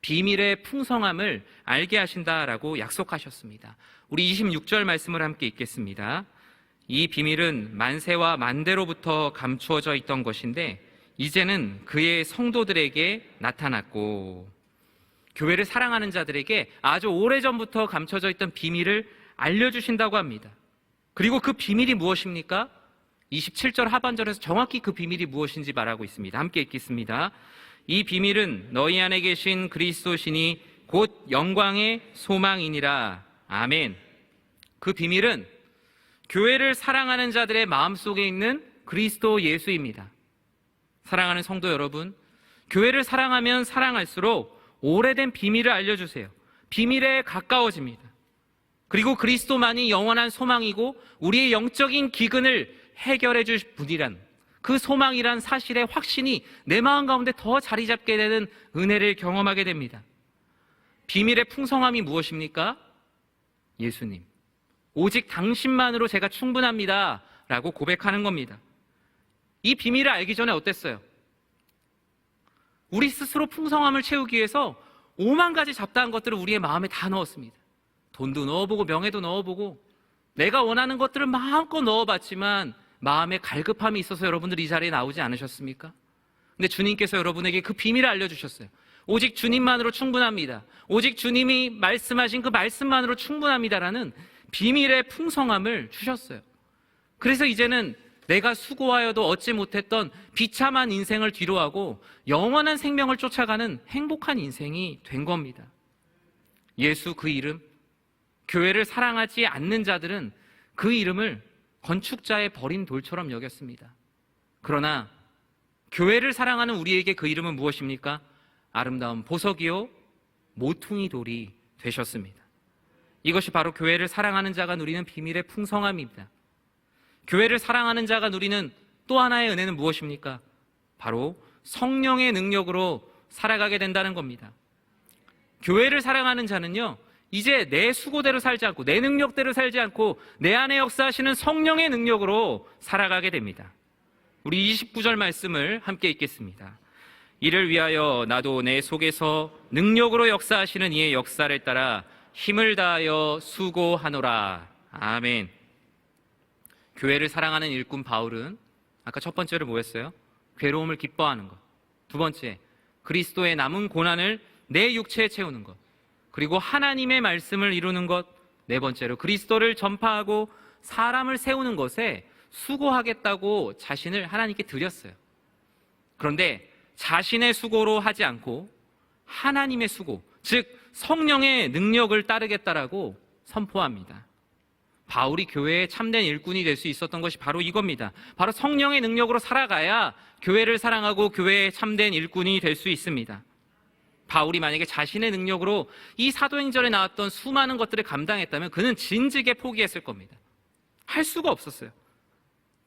비밀의 풍성함을 알게 하신다라고 약속하셨습니다. 우리 26절 말씀을 함께 읽겠습니다. 이 비밀은 만세와 만대로부터 감추어져 있던 것인데 이제는 그의 성도들에게 나타났고, 교회를 사랑하는 자들에게 아주 오래전부터 감춰져 있던 비밀을 알려주신다고 합니다. 그리고 그 비밀이 무엇입니까? 27절 하반절에서 정확히 그 비밀이 무엇인지 말하고 있습니다. 함께 읽겠습니다. 이 비밀은 너희 안에 계신 그리스도시니 곧 영광의 소망이니라. 아멘. 그 비밀은 교회를 사랑하는 자들의 마음속에 있는 그리스도 예수입니다. 사랑하는 성도 여러분, 교회를 사랑하면 사랑할수록 오래된 비밀을 알려주세요. 비밀에 가까워집니다. 그리고 그리스도만이 영원한 소망이고 우리의 영적인 기근을 해결해 주실 분이란, 그 소망이란 사실의 확신이 내 마음 가운데 더 자리 잡게 되는 은혜를 경험하게 됩니다. 비밀의 풍성함이 무엇입니까? 예수님. 오직 당신만으로 제가 충분합니다 라고 고백하는 겁니다. 이 비밀을 알기 전에 어땠어요? 우리 스스로 풍성함을 채우기 위해서 5만 가지 잡다한 것들을 우리의 마음에 다 넣었습니다. 돈도 넣어보고 명예도 넣어보고 내가 원하는 것들을 마음껏 넣어봤지만 마음에 갈급함이 있어서 여러분들 이 자리에 나오지 않으셨습니까? 근데 주님께서 여러분에게 그 비밀을 알려주셨어요. 오직 주님만으로 충분합니다. 오직 주님이 말씀하신 그 말씀만으로 충분합니다라는 비밀의 풍성함을 주셨어요. 그래서 이제는 내가 수고하여도 얻지 못했던 비참한 인생을 뒤로하고 영원한 생명을 쫓아가는 행복한 인생이 된 겁니다. 예수 그 이름, 교회를 사랑하지 않는 자들은 그 이름을 건축자의 버린 돌처럼 여겼습니다. 그러나 교회를 사랑하는 우리에게 그 이름은 무엇입니까? 아름다운 보석이요 모퉁이 돌이 되셨습니다. 이것이 바로 교회를 사랑하는 자가 누리는 비밀의 풍성함입니다. 교회를 사랑하는 자가 누리는 또 하나의 은혜는 무엇입니까? 바로 성령의 능력으로 살아가게 된다는 겁니다. 교회를 사랑하는 자는요, 이제 내 수고대로 살지 않고 내 능력대로 살지 않고 내 안에 역사하시는 성령의 능력으로 살아가게 됩니다. 우리 29절 말씀을 함께 읽겠습니다. 이를 위하여 나도 내 속에서 능력으로 역사하시는 이의 역사를 따라 힘을 다하여 수고하노라. 아멘. 교회를 사랑하는 일꾼 바울은 아까 첫 번째로 뭐였어요? 괴로움을 기뻐하는 것. 두 번째, 그리스도의 남은 고난을 내 육체에 채우는 것. 그리고 하나님의 말씀을 이루는 것. 네 번째로 그리스도를 전파하고 사람을 세우는 것에 수고하겠다고 자신을 하나님께 드렸어요. 그런데 자신의 수고로 하지 않고 하나님의 수고, 즉 성령의 능력을 따르겠다라고 선포합니다. 바울이 교회의 참된 일꾼이 될 수 있었던 것이 바로 이겁니다. 바로 성령의 능력으로 살아가야 교회를 사랑하고 교회의 참된 일꾼이 될 수 있습니다. 바울이 만약에 자신의 능력으로 이 사도행전에 나왔던 수많은 것들을 감당했다면 그는 진즉에 포기했을 겁니다. 할 수가 없었어요.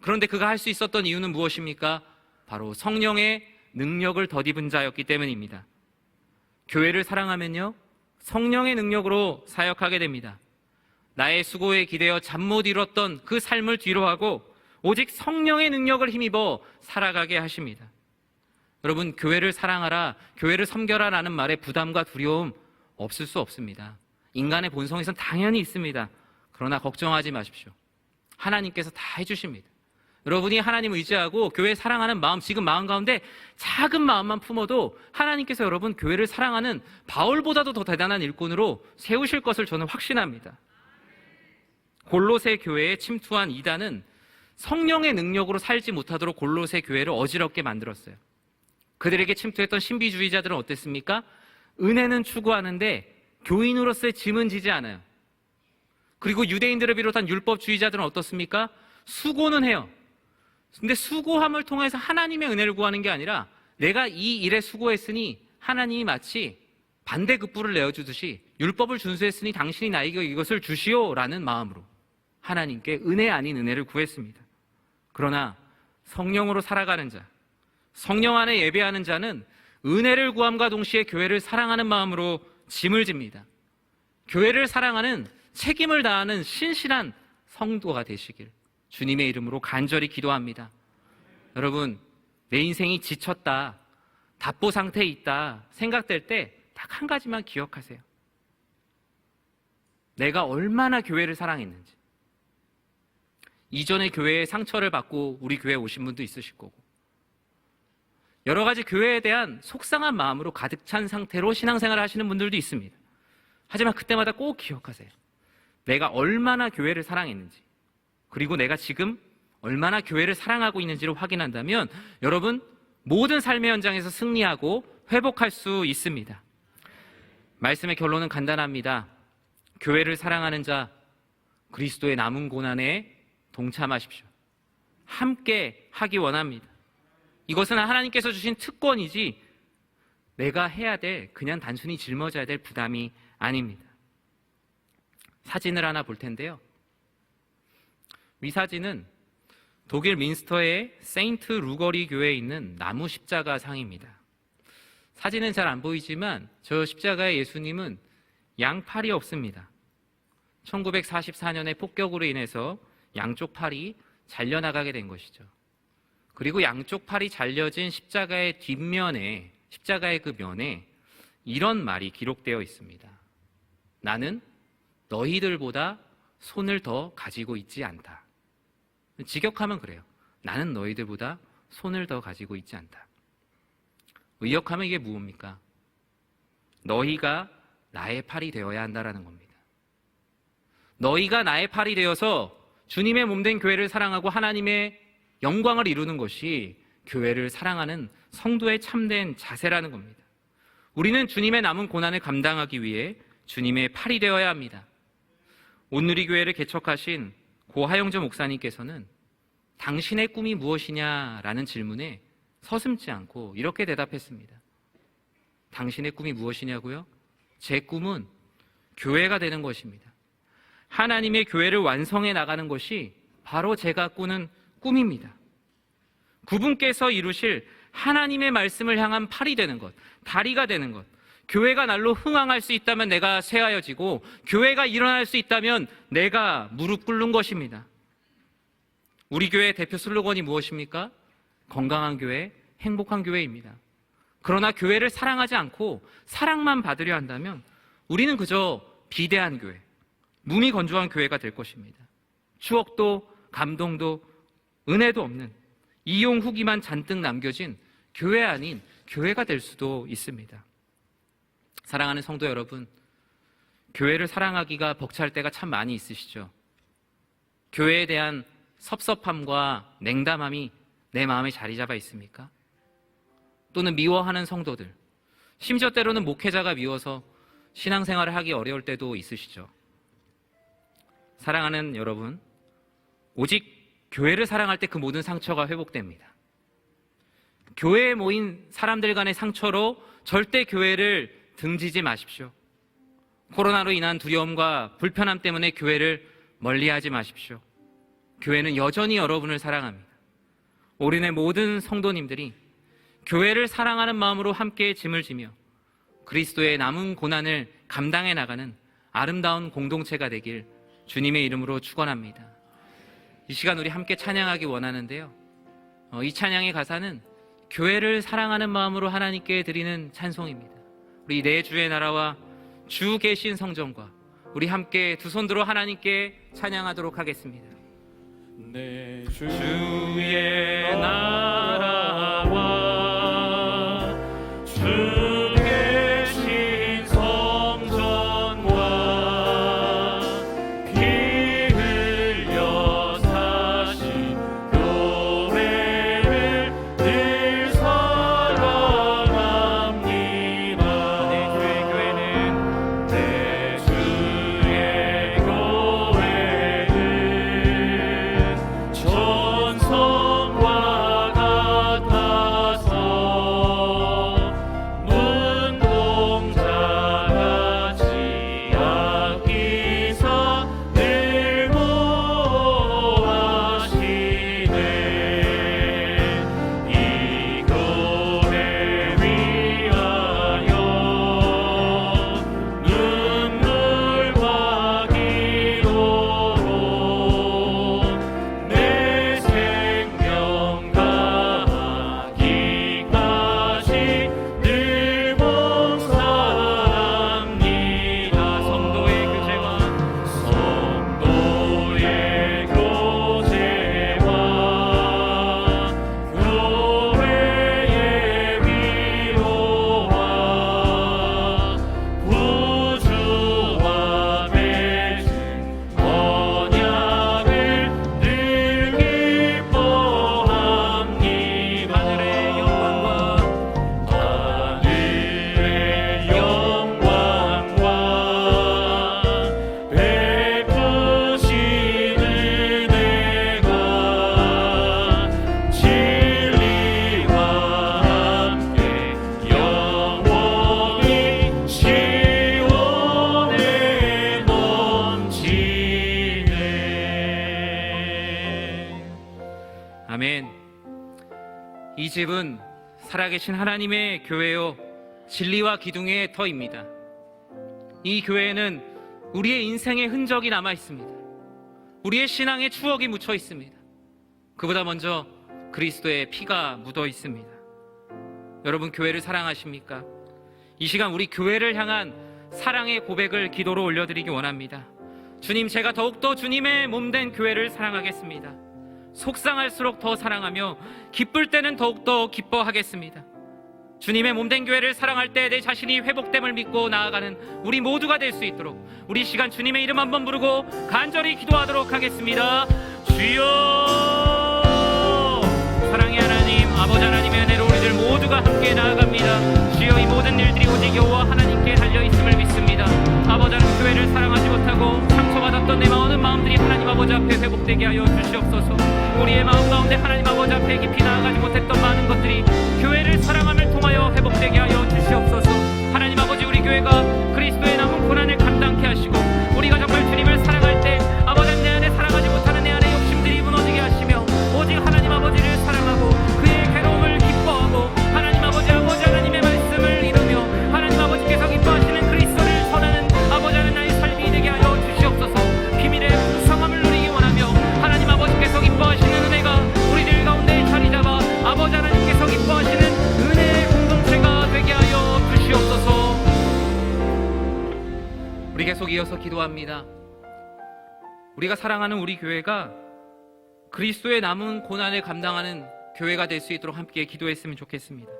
그런데 그가 할 수 있었던 이유는 무엇입니까? 바로 성령의 능력을 덧입은 자였기 때문입니다. 교회를 사랑하면요, 성령의 능력으로 사역하게 됩니다. 나의 수고에 기대어 잠 못 이뤘던 그 삶을 뒤로하고 오직 성령의 능력을 힘입어 살아가게 하십니다. 여러분, 교회를 사랑하라, 교회를 섬겨라 라는 말에 부담과 두려움 없을 수 없습니다. 인간의 본성에선 당연히 있습니다. 그러나 걱정하지 마십시오. 하나님께서 다 해주십니다. 여러분이 하나님을 의지하고 교회 사랑하는 마음, 지금 마음 가운데 작은 마음만 품어도 하나님께서 여러분 교회를 사랑하는 바울보다도 더 대단한 일꾼으로 세우실 것을 저는 확신합니다. 골로새 교회에 침투한 이단은 성령의 능력으로 살지 못하도록 골로새 교회를 어지럽게 만들었어요. 그들에게 침투했던 신비주의자들은 어땠습니까? 은혜는 추구하는데 교인으로서의 짐은 지지 않아요. 그리고 유대인들을 비롯한 율법주의자들은 어떻습니까? 수고는 해요. 근데 수고함을 통해서 하나님의 은혜를 구하는 게 아니라 내가 이 일에 수고했으니 하나님이 마치 반대급부를 내어주듯이 율법을 준수했으니 당신이 나에게 이것을 주시오라는 마음으로 하나님께 은혜 아닌 은혜를 구했습니다. 그러나 성령으로 살아가는 자, 성령 안에 예배하는 자는 은혜를 구함과 동시에 교회를 사랑하는 마음으로 짐을 집니다. 교회를 사랑하는 책임을 다하는 신실한 성도가 되시길 주님의 이름으로 간절히 기도합니다. 여러분, 내 인생이 지쳤다, 답보 상태에 있다 생각될 때 딱 한 가지만 기억하세요. 내가 얼마나 교회를 사랑했는지. 이전에 교회에 상처를 받고 우리 교회에 오신 분도 있으실 거고, 여러 가지 교회에 대한 속상한 마음으로 가득 찬 상태로 신앙생활을 하시는 분들도 있습니다. 하지만 그때마다 꼭 기억하세요. 내가 얼마나 교회를 사랑했는지, 그리고 내가 지금 얼마나 교회를 사랑하고 있는지를 확인한다면 여러분, 모든 삶의 현장에서 승리하고 회복할 수 있습니다. 말씀의 결론은 간단합니다. 교회를 사랑하는 자, 그리스도의 남은 고난에 동참하십시오. 함께 하기 원합니다. 이것은 하나님께서 주신 특권이지 내가 해야 될, 그냥 단순히 짊어져야 될 부담이 아닙니다. 사진을 하나 볼 텐데요. 이 사진은 독일 민스터의 세인트 루거리 교회에 있는 나무 십자가 상입니다. 사진은 잘 안 보이지만 저 십자가의 예수님은 양팔이 없습니다. 1944년에 폭격으로 인해서 양쪽 팔이 잘려나가게 된 것이죠. 그리고 양쪽 팔이 잘려진 십자가의 뒷면에, 십자가의 그 면에 이런 말이 기록되어 있습니다. 나는 너희들보다 손을 더 가지고 있지 않다. 직역하면 그래요. 나는 너희들보다 손을 더 가지고 있지 않다. 의역하면 이게 무엇입니까? 너희가 나의 팔이 되어야 한다라는 겁니다. 너희가 나의 팔이 되어서 주님의 몸된 교회를 사랑하고 하나님의 영광을 이루는 것이 교회를 사랑하는 성도의 참된 자세라는 겁니다. 우리는 주님의 남은 고난을 감당하기 위해 주님의 팔이 되어야 합니다. 온누리 교회를 개척하신 고 하영조 목사님께서는 당신의 꿈이 무엇이냐라는 질문에 서슴지 않고 이렇게 대답했습니다. 당신의 꿈이 무엇이냐고요? 제 꿈은 교회가 되는 것입니다. 하나님의 교회를 완성해 나가는 것이 바로 제가 꾸는 꿈입니다. 그분께서 이루실 하나님의 말씀을 향한 팔이 되는 것, 다리가 되는 것, 교회가 날로 흥황할 수 있다면 내가 쇠하여지고 교회가 일어날 수 있다면 내가 무릎 꿇는 것입니다. 우리 교회의 대표 슬로건이 무엇입니까? 건강한 교회, 행복한 교회입니다. 그러나 교회를 사랑하지 않고 사랑만 받으려 한다면 우리는 그저 비대한 교회, 몸이 건조한 교회가 될 것입니다. 추억도 감동도 은혜도 없는 이용 후기만 잔뜩 남겨진 교회 아닌 교회가 될 수도 있습니다. 사랑하는 성도 여러분, 교회를 사랑하기가 벅찰 때가 참 많이 있으시죠? 교회에 대한 섭섭함과 냉담함이 내 마음에 자리 잡아 있습니까? 또는 미워하는 성도들, 심지어 때로는 목회자가 미워서 신앙생활을 하기 어려울 때도 있으시죠? 사랑하는 여러분, 오직 교회를 사랑할 때 그 모든 상처가 회복됩니다. 교회에 모인 사람들 간의 상처로 절대 교회를 등지지 마십시오. 코로나로 인한 두려움과 불편함 때문에 교회를 멀리하지 마십시오. 교회는 여전히 여러분을 사랑합니다. 올인의 모든 성도님들이 교회를 사랑하는 마음으로 함께 짐을 지며 그리스도의 남은 고난을 감당해 나가는 아름다운 공동체가 되길 주님의 이름으로 축원합니다. 이 시간 우리 함께 찬양하기 원하는데요. 이 찬양의 가사는 교회를 사랑하는 마음으로 하나님께 드리는 찬송입니다. 우리 내 주의 나라와 주 계신 성전과 우리 함께 두 손 들어 하나님께 찬양하도록 하겠습니다. 내 주의 나라와 주 계신 성전과 피 흘려 사신 교회를 늘 사랑합니다. 내 주의 교회는 내 주의 교회는 전성과 같아서 눈동자같이 아끼사 늘 보호하시네. 이 교회 위하여 눈물과 기도로 내 생명 다하기까지 늘 봉사합니다. 성도의 교제와 교회의 위로와 구주와 맺은 언약을 늘 기뻐합니다. 하늘의 영광과 베푸신 은혜가 진리와 함께 영원히 시온에 넘치네. 아멘. 이 집은 살아계신 하나님의 교회요 진리와 기둥의 터입니다. 이 교회에는 우리의 인생의 흔적이 남아 있습니다. 우리의 신앙의 추억이 묻혀 있습니다. 그보다 먼저 그리스도의 피가 묻어 있습니다. 여러분, 교회를 사랑하십니까? 이 시간 우리 교회를 향한 사랑의 고백을 기도로 올려드리기 원합니다. 주님, 제가 더욱더 주님의 몸된 교회를 사랑하겠습니다. 속상할수록 더 사랑하며 기쁠 때는 더욱더 기뻐하겠습니다. 주님의 몸된 교회를 사랑할 때 내 자신이 회복됨을 믿고 나아가는 우리 모두가 될 수 있도록 우리 시간 주님의 이름 한번 부르고 간절히 기도하도록 하겠습니다. 주여, 사랑의 하나님, 아버지 하나님의 은혜로 우리들 모두가 함께 나아갑니다. 주여, 이 모든 일들이 오직 여호와 하나님께 달려있음을 믿습니다. 아버지 하나님, 교회를 사랑하지 못하고 상처받았던 내 많은 마음들이 하나님 아버지 앞에 회복되게 하여 주시옵소서. 우리의 마음 가운데 하나님 아버지 앞에 깊이 나아가지 못했던 많은 것들이 교회를 사랑함을 통하여 회복되게 하여 주시옵소서. 하나님 아버지, 우리 교회가 그리스도의 남은 고난을 감당케 하시고 우리가 정말 주님을 사랑할 때 아버지 내 안에 사랑하지 못하는 내 안의 욕심들이 무너지게 하시며 오직 하나님 아버지를 사랑하고 그의 괴로움을 기뻐하고 하나님 아버지 하나님의 말씀을 이루며 하나님 아버지께서 기뻐하시는 그리스도를 전하는 아버지 하나님의 삶이 되게 하여 주시옵소서. 비밀의 풍성함을 누리기 원하며 하나님 아버지께서 기뻐하시는 은혜가 우리들 가운데 자리 잡아 아버지 하나님께서 기뻐하시는 은혜의 공동체가 되게 하여 주시옵소서. 우리 계속 이어서 기도합니다. 우리가 사랑하는 우리 교회가 그리스도의 남은 고난을 감당하는 교회가 될 수 있도록 함께 기도했으면 좋겠습니다.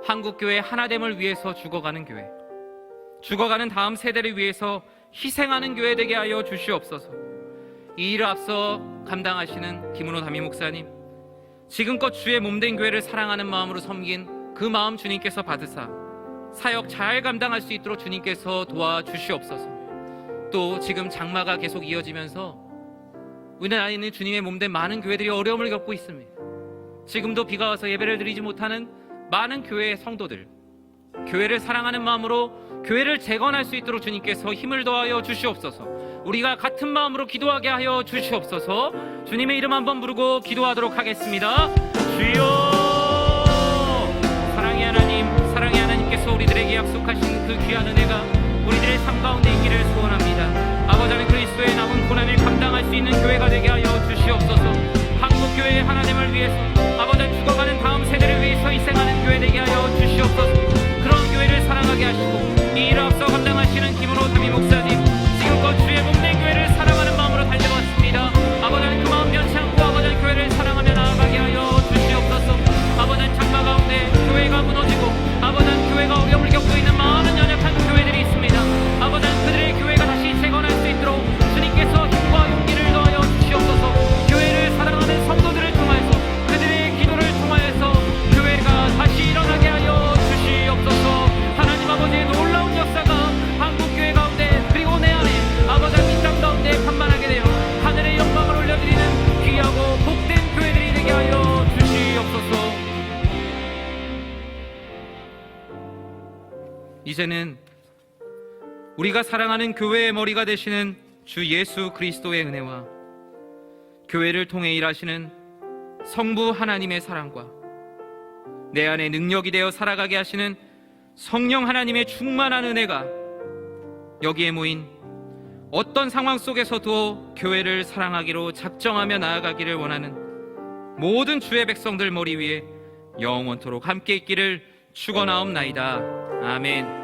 한국교회 하나됨을 위해서 죽어가는 교회, 죽어가는 다음 세대를 위해서 희생하는 교회 되게 하여 주시옵소서. 이 일을 앞서 감당하시는 김은호 담임 목사님, 지금껏 주의 몸된 교회를 사랑하는 마음으로 섬긴 그 마음 주님께서 받으사 사역 잘 감당할 수 있도록 주님께서 도와주시옵소서. 또 지금 장마가 계속 이어지면서 우리 안에 있는 주님의 몸된 많은 교회들이 어려움을 겪고 있습니다. 지금도 비가 와서 예배를 드리지 못하는 많은 교회의 성도들, 교회를 사랑하는 마음으로 교회를 재건할 수 있도록 주님께서 힘을 더하여 주시옵소서. 우리가 같은 마음으로 기도하게 하여 주시옵소서. 주님의 이름 한번 부르고 기도하도록 하겠습니다. 주여, 사랑의 하나님, 사랑의 하나님께서 우리들에게 약속하신 그 귀한 은혜가 우리들의 삶 가운데 있기를 소원합니다. 아버지 하나님, 그리스도의 남은 고난을 감당할 수 있는 교회가 되게 하여 주시옵소서. 한국교회의 하나님을 위해서 아버지 하나님, 죽어가는 다음 세대를 위해서 희생하는 교회 되게 하여 주시옵소서. 그런 교회를 사랑하게 하시고 이 일을 앞서 감당하시는 김은호 담임 목사님, 지금껏 주의 몸된 교회를 사랑하는 마음으로 달려왔습니다. 아버지 하나님, 그 마음 변치 않고 아버지 하나님, 교회를 사랑하며 나아가게 하여 주시옵소서. 아버지 하나님, 장마 가운데 교회가 무너지고 아버지 하나님, 교회가 어려움을 겪고 있는 많은 연약한 교회들이 있습니다. 아버지 하나님, 그들의 교회가 다시 재건할 수 있도록 주님께서 힘과 용기를 더하여 주시옵소서. 교회를 사랑하는 성도들을 통해서 그들의 기도를 통하여서 교회가 다시 일어나게 하여 주시옵소서. 하나님 아버지의 놀라운 역사가 한국교회 가운데 그리고 내 안에 아버지 하나님, 이 땅 가운데 판만하게 되어 하늘의 영광을 올려드리는 귀하고 복된 교회들이 되게 하여 주시옵소서. 이제는 우리가 사랑하는 교회의 머리가 되시는 주 예수 그리스도의 은혜와 교회를 통해 일하시는 성부 하나님의 사랑과 내 안에 능력이 되어 살아가게 하시는 성령 하나님의 충만한 은혜가 여기에 모인 어떤 상황 속에서도 교회를 사랑하기로 작정하며 나아가기를 원하는 모든 주의 백성들 머리 위에 영원토록 함께 있기를 축원하옵나이다. 아멘.